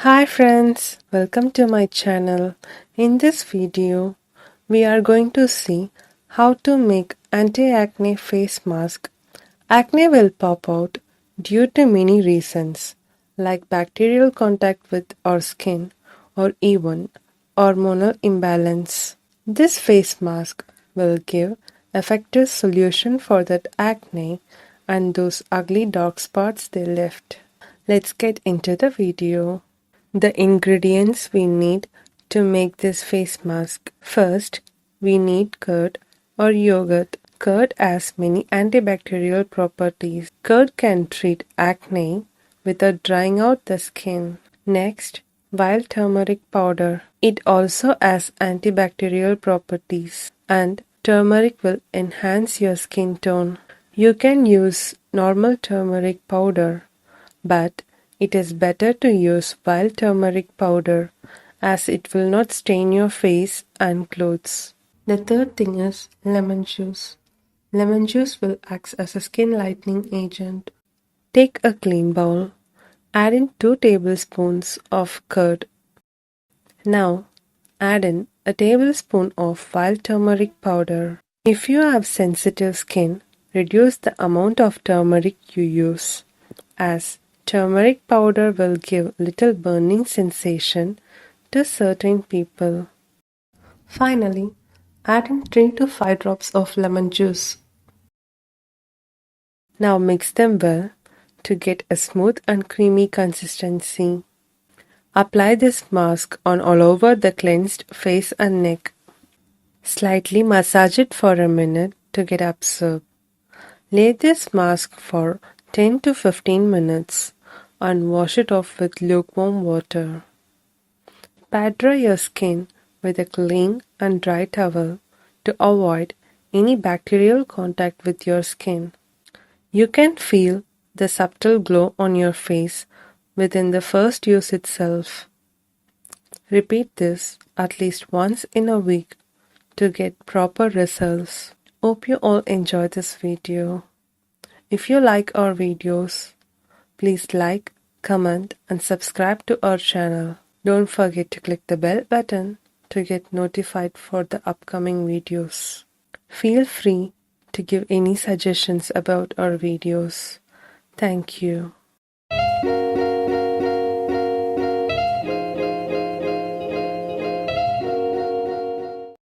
Hi friends, welcome to my channel. In this video, we are going to see how to make anti-acne face mask. Acne will pop out due to many reasons like bacterial contact with our skin or even hormonal imbalance. This face mask will give effective solution for that acne and those ugly dark spots they left. Let's get into the video. The ingredients we need to make this face mask. First, we need curd or yogurt. Curd has many antibacterial properties. Curd can treat acne without drying out the skin. Next, wild turmeric powder. It also has antibacterial properties, and turmeric will enhance your skin tone. You can use normal turmeric powder, but it is better to use wild turmeric powder as it will not stain your face and clothes. The third thing is lemon juice. Lemon juice will act as a skin lightening agent. Take a clean bowl, add in 2 tablespoons of curd. Now add in a tablespoon of wild turmeric powder. If you have sensitive skin, reduce the amount of turmeric you use, as turmeric powder will give little burning sensation to certain people. Finally, add in 3 to 5 drops of lemon juice. Now mix them well to get a smooth and creamy consistency. Apply this mask on all over the cleansed face and neck. Slightly massage it for a minute to get absorbed. Lay this mask for 10 to 15 minutes and wash it off with lukewarm water. Pat dry your skin with a clean and dry towel to avoid any bacterial contact with your skin. You can feel the subtle glow on your face within the first use itself. Repeat this at least once in a week to get proper results. Hope you all enjoy this video. If you like our videos, please like, comment and subscribe to our channel. Don't forget to click the bell button to get notified for the upcoming videos. Feel free to give any suggestions about our videos. Thank you.